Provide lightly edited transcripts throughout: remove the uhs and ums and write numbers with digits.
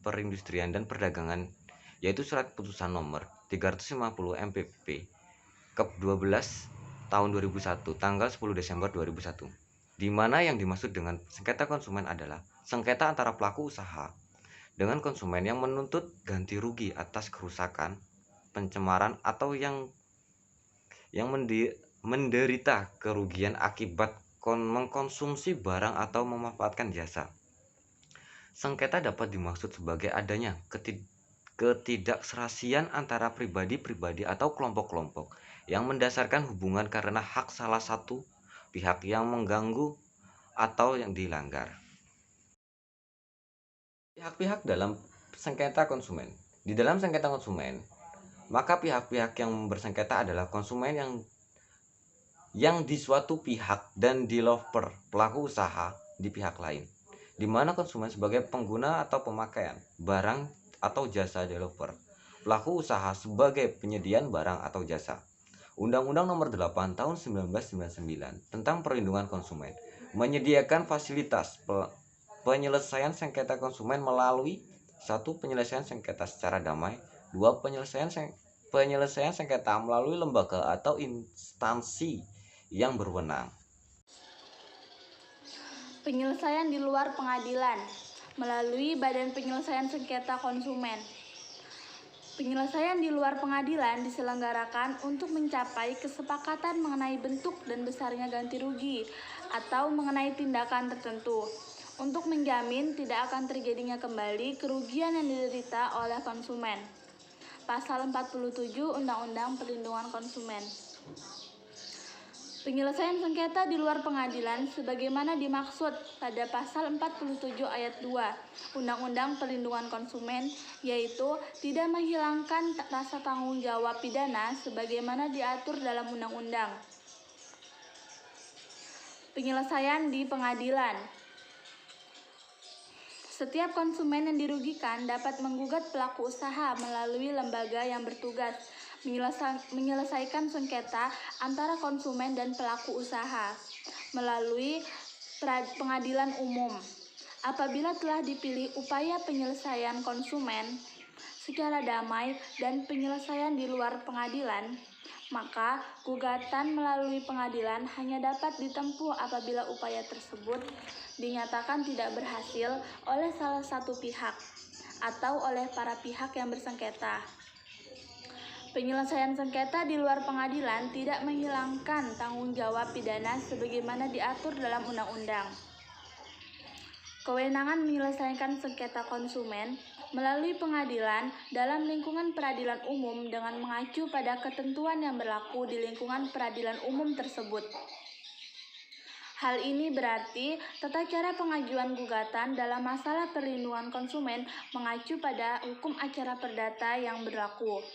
Perindustrian dan Perdagangan, yaitu Surat Putusan Nomor 350 MPP Kep 12 tahun 2001 tanggal 10 Desember 2001, di mana yang dimaksud dengan sengketa konsumen adalah sengketa antara pelaku usaha dengan konsumen yang menuntut ganti rugi atas kerusakan, pencemaran, atau yang menderita kerugian akibat mengkonsumsi barang atau memanfaatkan jasa. Sengketa dapat dimaksud sebagai adanya ketidakserasian antara pribadi-pribadi atau kelompok-kelompok yang mendasarkan hubungan karena hak salah satu pihak yang mengganggu atau yang dilanggar. Pihak-pihak dalam sengketa konsumen. Di dalam sengketa konsumen, maka pihak-pihak yang bersengketa adalah konsumen yang di suatu pihak dan developer pelaku usaha di pihak lain, di mana konsumen sebagai pengguna atau pemakaian barang atau jasa developer, pelaku usaha sebagai penyediaan barang atau jasa. Undang-Undang Nomor 8 Tahun 1999 tentang Perlindungan Konsumen menyediakan fasilitas penyelesaian sengketa konsumen melalui 1. Penyelesaian sengketa secara damai, 2. Penyelesaian sengketa melalui lembaga atau instansi yang berwenang. Penyelesaian di luar pengadilan melalui Badan Penyelesaian Sengketa Konsumen. Penyelesaian di luar pengadilan diselenggarakan untuk mencapai kesepakatan mengenai bentuk dan besarnya ganti rugi atau mengenai tindakan tertentu untuk menjamin tidak akan terjadinya kembali kerugian yang diderita oleh konsumen. Pasal 47 Undang-Undang Perlindungan Konsumen. Penyelesaian sengketa di luar pengadilan sebagaimana dimaksud pada pasal 47 ayat 2 Undang-Undang Perlindungan Konsumen, yaitu tidak menghilangkan rasa tanggung jawab pidana sebagaimana diatur dalam undang-undang. Penyelesaian di pengadilan. Setiap konsumen yang dirugikan dapat menggugat pelaku usaha melalui lembaga yang bertugas menyelesaikan sengketa antara konsumen dan pelaku usaha melalui pengadilan umum. Apabila telah dipilih upaya penyelesaian konsumen secara damai dan penyelesaian di luar pengadilan, maka gugatan melalui pengadilan hanya dapat ditempuh apabila upaya tersebut dinyatakan tidak berhasil oleh salah satu pihak atau oleh para pihak yang bersengketa. Penyelesaian sengketa di luar pengadilan tidak menghilangkan tanggung jawab pidana sebagaimana diatur dalam undang-undang. Kewenangan menyelesaikan sengketa konsumen melalui pengadilan dalam lingkungan peradilan umum dengan mengacu pada ketentuan yang berlaku di lingkungan peradilan umum tersebut. Hal ini berarti tata cara pengajuan gugatan dalam masalah perlindungan konsumen mengacu pada hukum acara perdata yang berlaku.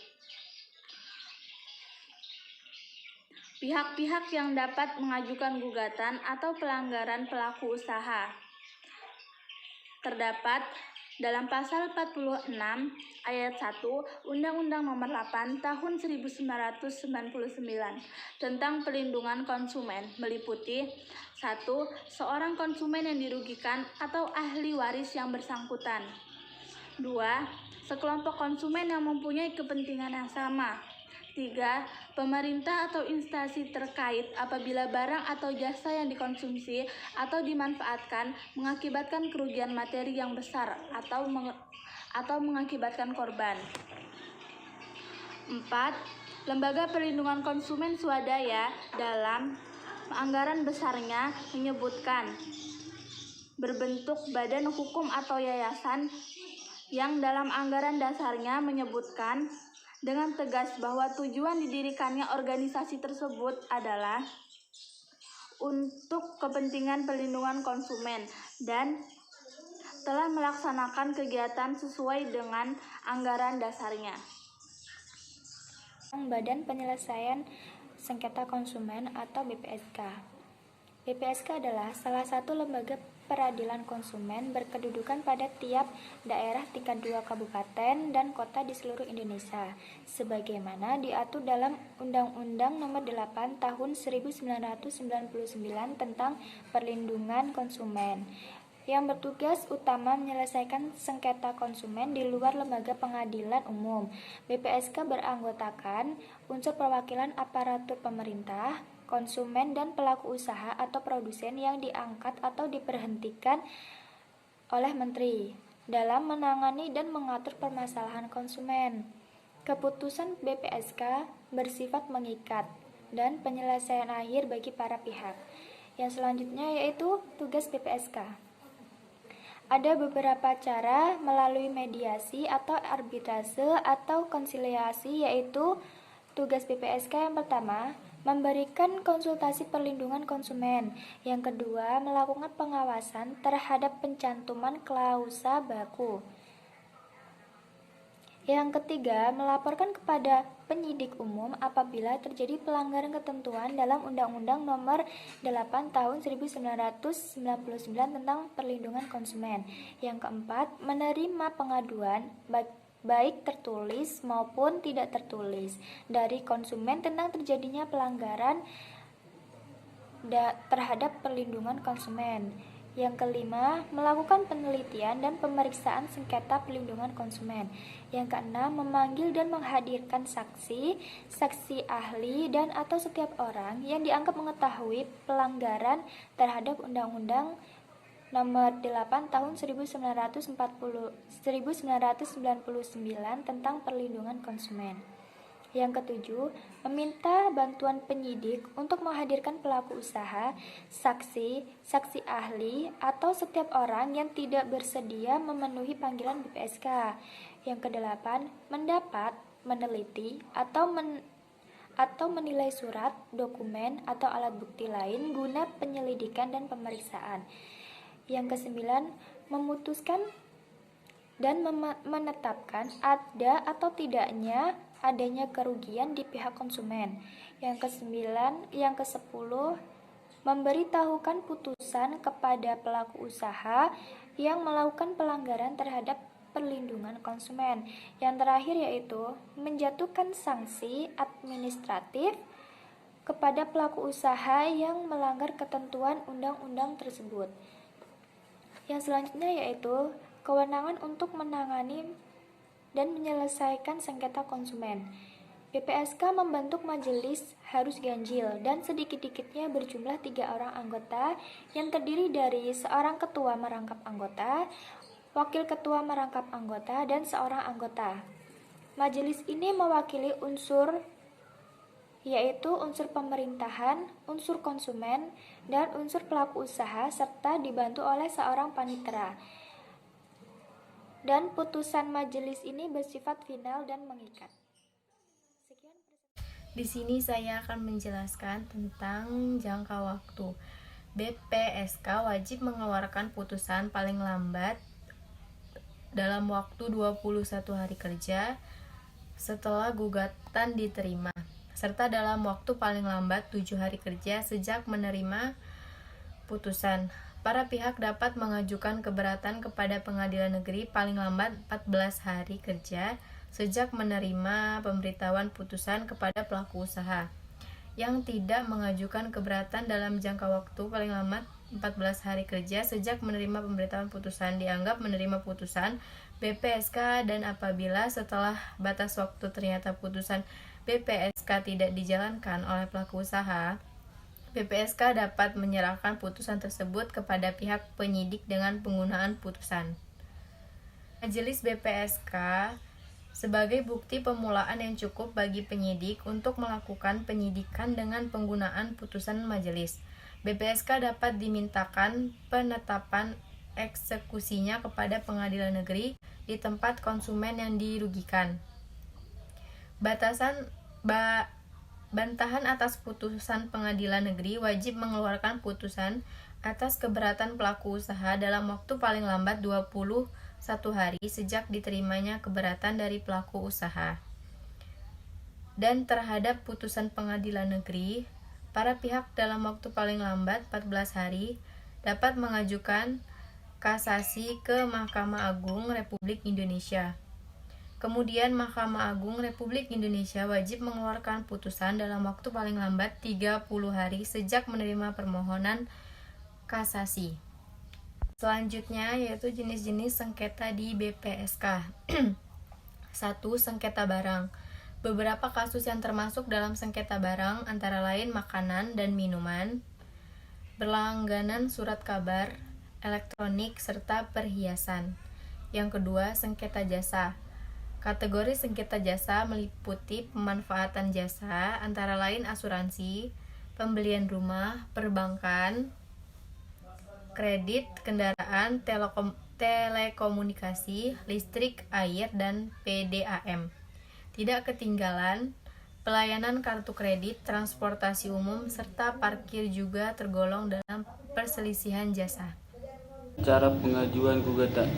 Pihak-pihak yang dapat mengajukan gugatan atau pelanggaran pelaku usaha terdapat dalam pasal 46 ayat 1 Undang-Undang Nomor 8 Tahun 1999 tentang Perlindungan Konsumen meliputi 1. Seorang konsumen yang dirugikan atau ahli waris yang bersangkutan. 2. Sekelompok konsumen yang mempunyai kepentingan yang sama. 3. Pemerintah atau instansi terkait apabila barang atau jasa yang dikonsumsi atau dimanfaatkan mengakibatkan kerugian materi yang besar atau mengakibatkan korban. 4. Lembaga perlindungan konsumen swadaya dalam anggaran besarnya menyebutkan berbentuk badan hukum atau yayasan yang dalam anggaran dasarnya menyebutkan dengan tegas bahwa tujuan didirikannya organisasi tersebut adalah untuk kepentingan perlindungan konsumen dan telah melaksanakan kegiatan sesuai dengan anggaran dasarnya. Badan Penyelesaian Sengketa Konsumen atau BPSK. BPSK adalah salah satu lembaga peradilan konsumen berkedudukan pada tiap daerah tingkat 2 kabupaten dan kota di seluruh Indonesia, sebagaimana diatur dalam Undang-Undang Nomor 8 Tahun 1999 tentang Perlindungan Konsumen. yang bertugas utama menyelesaikan sengketa konsumen di luar lembaga pengadilan umum. BPSK beranggotakan unsur perwakilan aparatur pemerintah, konsumen, dan pelaku usaha atau produsen yang diangkat atau diberhentikan oleh menteri dalam menangani dan mengatur permasalahan konsumen. Keputusan BPSK bersifat mengikat dan penyelesaian akhir bagi para pihak. Yang selanjutnya yaitu tugas BPSK. Ada beberapa cara melalui mediasi atau arbitrase atau konsiliasi, yaitu tugas BPSK yang pertama, memberikan konsultasi perlindungan konsumen. Yang kedua, melakukan pengawasan terhadap pencantuman klausa baku. Yang ketiga, melaporkan kepada penyidik umum apabila terjadi pelanggaran ketentuan dalam Undang-Undang Nomor 8 Tahun 1999 tentang Perlindungan Konsumen. Yang keempat, menerima pengaduan baik tertulis maupun tidak tertulis dari konsumen tentang terjadinya pelanggaran terhadap perlindungan konsumen. Yang kelima, melakukan penelitian dan pemeriksaan sengketa perlindungan konsumen. Yang keenam, memanggil dan menghadirkan saksi, saksi ahli, dan atau setiap orang yang dianggap mengetahui pelanggaran terhadap Undang-Undang Nomor 8 Tahun 1999 tentang Perlindungan Konsumen. Yang ketujuh, meminta bantuan penyidik untuk menghadirkan pelaku usaha, saksi, saksi ahli, atau setiap orang yang tidak bersedia memenuhi panggilan BPSK. Yang kedelapan, mendapat, meneliti, atau menilai surat, dokumen, atau alat bukti lain guna penyelidikan dan pemeriksaan. Yang kesembilan, memutuskan dan menetapkan ada atau tidaknya adanya kerugian di pihak konsumen. Yang kesepuluh, memberitahukan putusan kepada pelaku usaha yang melakukan pelanggaran terhadap perlindungan konsumen. Yang terakhir yaitu menjatuhkan sanksi administratif kepada pelaku usaha yang melanggar ketentuan undang-undang tersebut. Yang selanjutnya yaitu kewenangan untuk menangani dan menyelesaikan sengketa konsumen. BPSK membentuk majelis harus ganjil dan sedikit-dikitnya berjumlah 3 orang anggota yang terdiri dari seorang ketua merangkap anggota, wakil ketua merangkap anggota, dan seorang anggota. Majelis ini mewakili unsur yaitu unsur pemerintahan, unsur konsumen, dan unsur pelaku usaha serta dibantu oleh seorang panitera. Dan putusan majelis ini bersifat final dan mengikat. Di sini saya akan menjelaskan tentang jangka waktu. BPSK wajib mengeluarkan putusan paling lambat dalam waktu 21 hari kerja setelah gugatan diterima, serta dalam waktu paling lambat 7 hari kerja sejak menerima putusan. Para pihak dapat mengajukan keberatan kepada pengadilan negeri paling lambat 14 hari kerja sejak menerima pemberitahuan putusan kepada pelaku usaha. Yang tidak mengajukan keberatan dalam jangka waktu paling lambat 14 hari kerja sejak menerima pemberitahuan putusan dianggap menerima putusan BPSK, dan apabila setelah batas waktu ternyata putusan BPSK tidak dijalankan oleh pelaku usaha, BPSK dapat menyerahkan putusan tersebut kepada pihak penyidik dengan penggunaan putusan majelis BPSK sebagai bukti permulaan yang cukup bagi penyidik untuk melakukan penyidikan dengan penggunaan putusan majelis. BPSK dapat dimintakan penetapan eksekusinya kepada pengadilan negeri di tempat konsumen yang dirugikan. Bantahan atas putusan pengadilan negeri wajib mengeluarkan putusan atas keberatan pelaku usaha dalam waktu paling lambat 21 hari sejak diterimanya keberatan dari pelaku usaha. Dan terhadap putusan pengadilan negeri, para pihak dalam waktu paling lambat 14 hari dapat mengajukan kasasi ke Mahkamah Agung Republik Indonesia. Kemudian Mahkamah Agung Republik Indonesia wajib mengeluarkan putusan dalam waktu paling lambat 30 hari sejak menerima permohonan kasasi. Selanjutnya yaitu jenis-jenis sengketa di BPSK. 1. Sengketa barang. Beberapa kasus yang termasuk dalam sengketa barang antara lain makanan dan minuman, berlangganan surat kabar, elektronik, serta perhiasan. Yang kedua, sengketa jasa. Kategori sengketa jasa meliputi pemanfaatan jasa antara lain asuransi, pembelian rumah, perbankan, kredit, kendaraan, telekomunikasi, listrik, air, dan PDAM. Tidak ketinggalan, pelayanan kartu kredit, transportasi umum, serta parkir juga tergolong dalam perselisihan jasa. Cara pengajuan gugatan.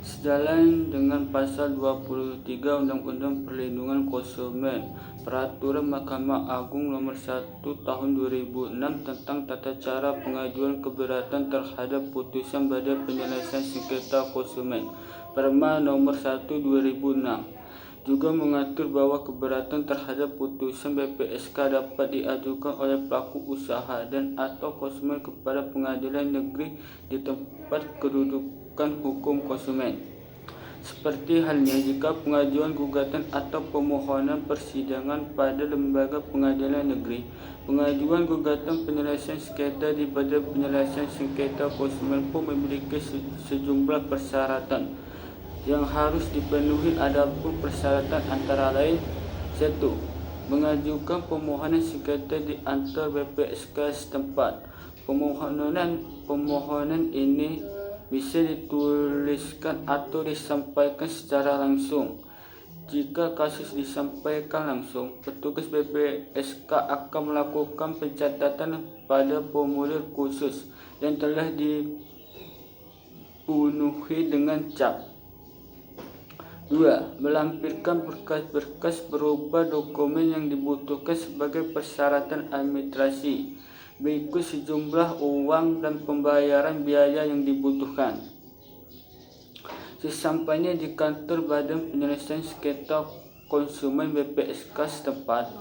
Sejalan dengan pasal 23 Undang-Undang Perlindungan Konsumen, Peraturan Mahkamah Agung Nomor 1 Tahun 2006 tentang tata cara pengajuan keberatan terhadap putusan Badan Penyelesaian Sengketa Konsumen, Perma Nomor 1 2006, juga mengatur bahwa keberatan terhadap putusan BPSK dapat diajukan oleh pelaku usaha dan atau konsumen kepada pengadilan negeri di tempat kedudukan hukum konsumen. Seperti halnya jika pengajuan gugatan atau permohonan persidangan pada lembaga pengadilan negeri, pengajuan gugatan penyelesaian sengketa di Badan Penyelesaian Sengketa Konsumen pun memiliki sejumlah persyaratan yang harus dipenuhi. Adapun persyaratan antara lain: 1. Mengajukan permohonan sengketa di antar BPSK setempat. Permohonan ini bisa dituliskan atau disampaikan secara langsung. Jika kasus disampaikan langsung, petugas BPSK akan melakukan pencatatan pada formulir khusus yang telah dipenuhi dengan cap. 2. Melampirkan berkas-berkas berupa dokumen yang dibutuhkan sebagai persyaratan administrasi, berikut sejumlah uang dan pembayaran biaya yang dibutuhkan. Sesampainya di kantor Badan Penyelesaian Sengketa Konsumen BPSK setempat,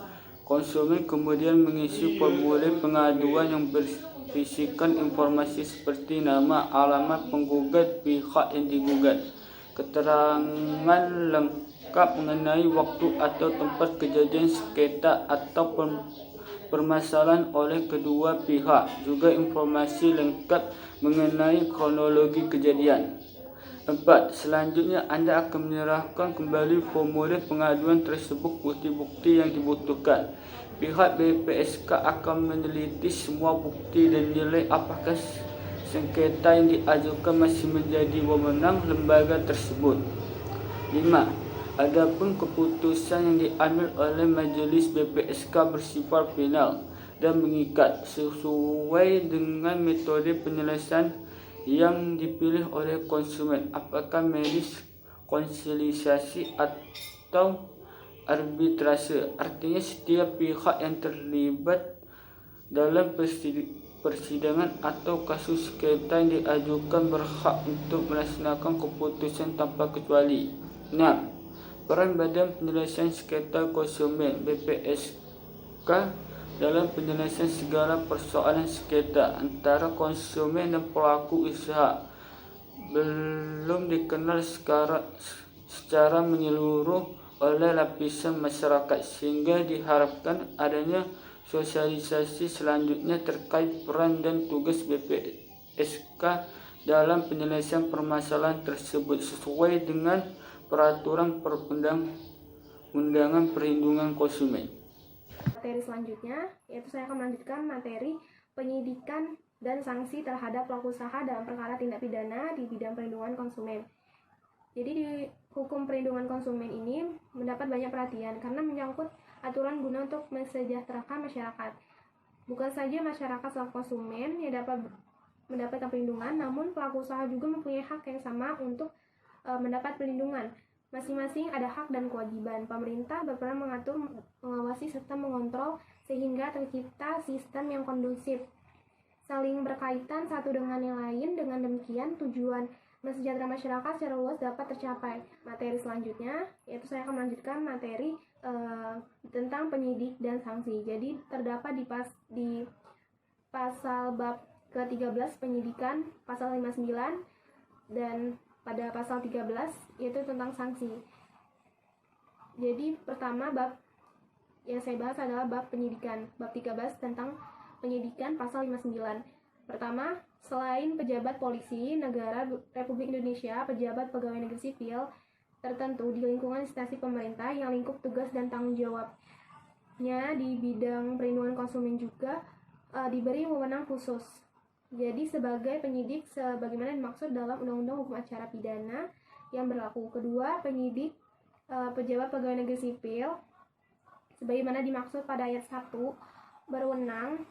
konsumen kemudian mengisi formulir pengaduan yang berisikan informasi seperti nama, alamat penggugat, pihak yang digugat, keterangan lengkap mengenai waktu atau tempat kejadian sengketa atau permasalahan oleh kedua pihak, juga informasi lengkap mengenai kronologi kejadian. 4. Selanjutnya Anda akan menyerahkan kembali formulir pengaduan tersebut bukti-bukti yang dibutuhkan. Pihak BPSK akan meneliti semua bukti dan nilai apakah sengketa yang diajukan masih menjadi wewenang lembaga tersebut. 5. Adapun keputusan yang diambil oleh majelis BPSK bersifat final dan mengikat sesuai dengan metode penyelesaian yang dipilih oleh konsumen, apakah medis, konsilisasi, atau arbitrase. Artinya setiap pihak yang terlibat dalam persidangan atau kasus sengketa yang diajukan berhak untuk melaksanakan keputusan tanpa kecuali. 6. Peran Badan Penyelesaian Sengketa Konsumen BPSK dalam penyelesaian segala persoalan sengketa antara konsumen dan pelaku usaha belum dikenal secara menyeluruh oleh lapisan masyarakat, sehingga diharapkan adanya sosialisasi selanjutnya terkait peran dan tugas BPSK dalam penyelesaian permasalahan tersebut sesuai dengan Peraturan Perundang-undangan Perlindungan Konsumen. Materi selanjutnya yaitu saya akan melanjutkan materi penyidikan dan sanksi terhadap pelaku usaha dalam perkara tindak pidana di bidang perlindungan konsumen. Jadi di hukum perlindungan konsumen ini mendapat banyak perhatian karena menyangkut aturan guna untuk mensejahterakan masyarakat. Bukan saja masyarakat selaku konsumen yang dapat mendapatkan perlindungan, namun pelaku usaha juga mempunyai hak yang sama untuk mendapat perlindungan. Masing-masing ada hak dan kewajiban. Pemerintah berperan mengatur, mengawasi, serta mengontrol sehingga tercipta sistem yang kondusif, saling berkaitan satu dengan yang lain. Dengan demikian, tujuan mensejahterakan masyarakat secara luas dapat tercapai. Materi selanjutnya, yaitu saya akan melanjutkan materi tentang penyidik dan sanksi. Jadi terdapat di pasal bab ke-13 penyidikan, pasal 59, dan pada pasal 13 yaitu tentang sanksi. Jadi pertama bab yang saya bahas adalah bab penyidikan, bab 13 tentang penyidikan pasal 59. Pertama, selain pejabat polisi negara Republik Indonesia, pejabat pegawai negeri sipil tertentu di lingkungan instansi pemerintah yang lingkup tugas dan tanggung jawabnya di bidang perlindungan konsumen juga diberi wewenang khusus. Jadi sebagai penyidik sebagaimana dimaksud dalam Undang-Undang Hukum Acara Pidana yang berlaku. Kedua, penyidik pejabat pegawai negeri sipil sebagaimana dimaksud pada ayat 1 berwenang.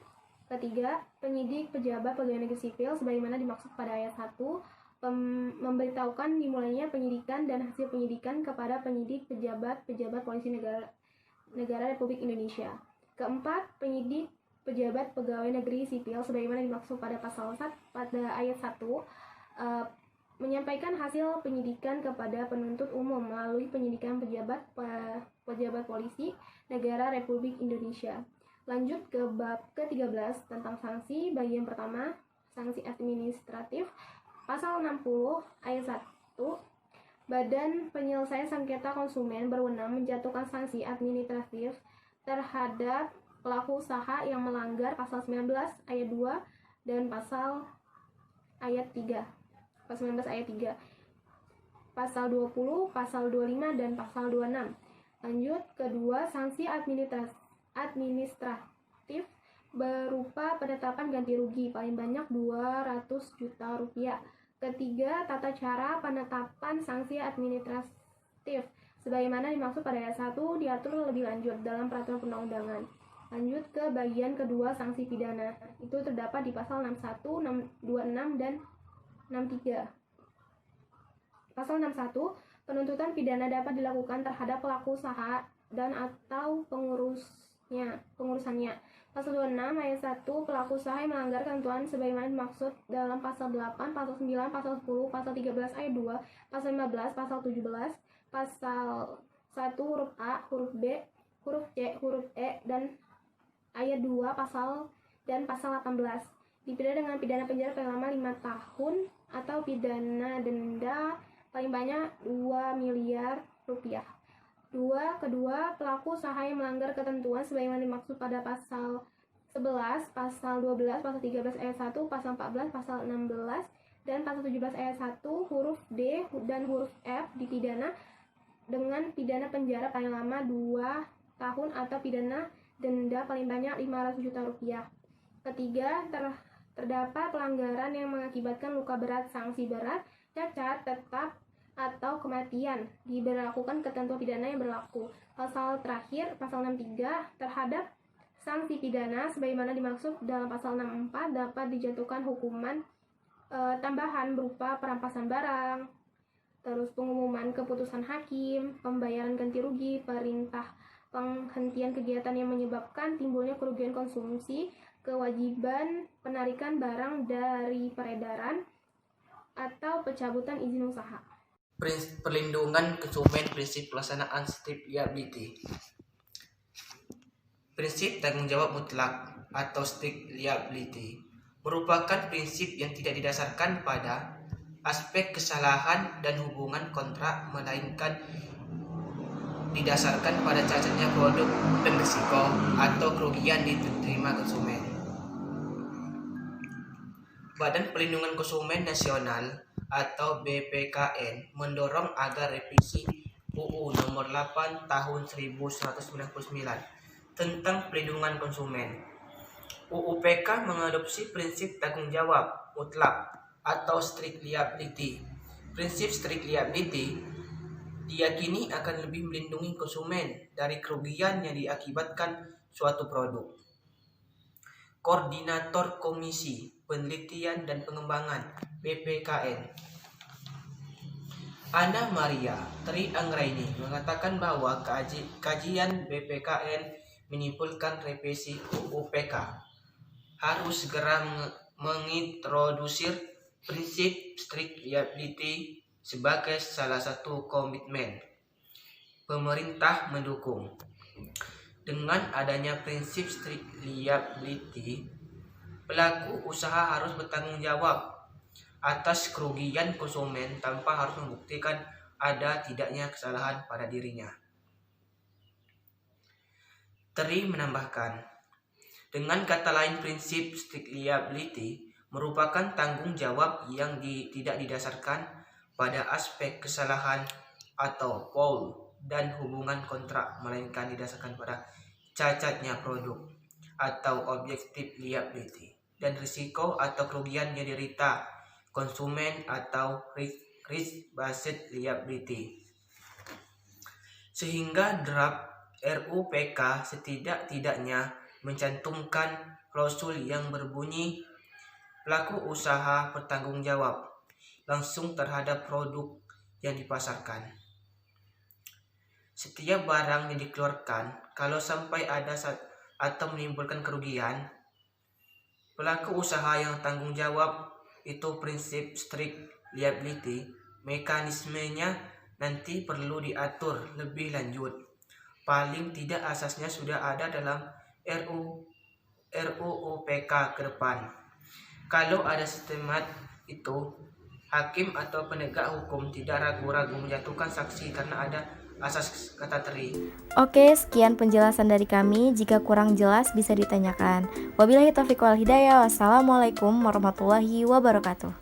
Ketiga, penyidik pejabat pegawai negeri sipil sebagaimana dimaksud pada ayat 1 memberitahukan dimulainya penyidikan dan hasil penyidikan kepada penyidik pejabat polisi negara Republik Indonesia. Keempat, penyidik pejabat pegawai negeri sipil sebagaimana dimaksud pada pasal 1 pada ayat 1 menyampaikan hasil penyidikan kepada penuntut umum melalui penyidikan pejabat polisi negara Republik Indonesia. Lanjut ke bab ke-13 tentang sanksi. Bagian pertama, sanksi administratif. Pasal 60 ayat 1, Badan Penyelesaian Sengketa Konsumen berwenang menjatuhkan sanksi administratif terhadap pelaku usaha yang melanggar pasal 19 ayat 2 dan pasal ayat 3. Pasal 19 ayat 3. Pasal 20, pasal 25 dan pasal 26. Lanjut kedua, sanksi administratif berupa penetapan ganti rugi paling banyak 200 juta rupiah. Ketiga, tata cara penetapan sanksi administratif sebagaimana dimaksud pada ayat 1 diatur lebih lanjut dalam peraturan perundang-undangan. Lanjut ke bagian kedua, sanksi pidana. Itu terdapat di pasal 61, 26 dan 63. Pasal 61, penuntutan pidana dapat dilakukan terhadap pelaku usaha dan atau pengurusannya. Pasal 26 ayat 1, pelaku usaha yang melanggar ketentuan sebagaimana dimaksud dalam pasal 8, pasal 9, pasal 10, pasal 13 ayat 2, pasal 15, pasal 17, pasal 1 huruf A, huruf B, huruf C, huruf E, dan ayat 2 pasal 18 dipidana dengan pidana penjara paling lama 5 tahun atau pidana denda paling banyak 2 miliar rupiah. Kedua, pelaku usaha yang melanggar ketentuan sebagaimana dimaksud pada pasal 11, pasal 12, pasal 13 ayat 1, pasal 14, pasal 16, dan pasal 17 ayat 1, huruf D dan huruf F dipidana dengan pidana penjara paling lama 2 tahun atau pidana denda paling banyak 500 juta rupiah. Ketiga, terdapat pelanggaran yang mengakibatkan luka berat, sanksi berat, cacat, tetap, atau kematian diberlakukan ketentuan pidana yang berlaku. Pasal terakhir, pasal 63, terhadap sanksi pidana sebagaimana dimaksud dalam pasal 64 dapat dijatuhkan hukuman tambahan berupa perampasan barang, terus pengumuman keputusan hakim, pembayaran ganti rugi, perintah penghentian kegiatan yang menyebabkan timbulnya kerugian konsumsi, kewajiban penarikan barang dari peredaran, atau pencabutan izin usaha. Perlindungan konsumen, prinsip pelaksanaan strict liability. Prinsip tanggung jawab mutlak atau strict liability merupakan prinsip yang tidak didasarkan pada aspek kesalahan dan hubungan kontrak, melainkan didasarkan pada cacatnya produk dan risiko atau kerugian diterima konsumen. Badan Perlindungan Konsumen Nasional atau BPKN mendorong agar revisi UU Nomor 8 Tahun 1999 tentang perlindungan konsumen UUPK mengadopsi prinsip tanggung jawab mutlak atau strict liability. Prinsip strict liability diyakini akan lebih melindungi konsumen dari kerugian yang diakibatkan suatu produk. Koordinator Komisi Penelitian dan Pengembangan BPKN Ana Maria Tri Anggraini mengatakan bahwa kajian BPKN menyimpulkan revisi UUPK harus segera mengintrodusir prinsip strict liability sebagai salah satu komitmen. Pemerintah mendukung. Dengan adanya prinsip strict liability, Pelaku usaha harus bertanggung jawab atas kerugian konsumen tanpa harus membuktikan ada tidaknya kesalahan pada dirinya. Terry menambahkan, dengan kata lain prinsip strict liability merupakan tanggung jawab yang tidak didasarkan pada aspek kesalahan atau foul dan hubungan kontrak, melainkan didasarkan pada cacatnya produk atau objective liability dan risiko atau kerugian yang diderita konsumen atau risk-based liability. Sehingga draft RUPK setidak-tidaknya mencantumkan klausul yang berbunyi pelaku usaha bertanggung jawab langsung terhadap produk yang dipasarkan. Setiap barang yang dikeluarkan, kalau sampai ada atau menimbulkan kerugian, pelaku usaha yang tanggung jawab. Itu prinsip strict liability. Mekanismenya nanti perlu diatur lebih lanjut. Paling tidak asasnya sudah ada dalam RUUPK ke depan. Kalau ada sistemat itu, hakim atau penegak hukum tidak ragu-ragu menjatuhkan sanksi karena ada asas, kata Terry. Oke, sekian penjelasan dari kami. Jika kurang jelas bisa ditanyakan. Wabillahi taufiq wal hidayah. Wassalamualaikum warahmatullahi wabarakatuh.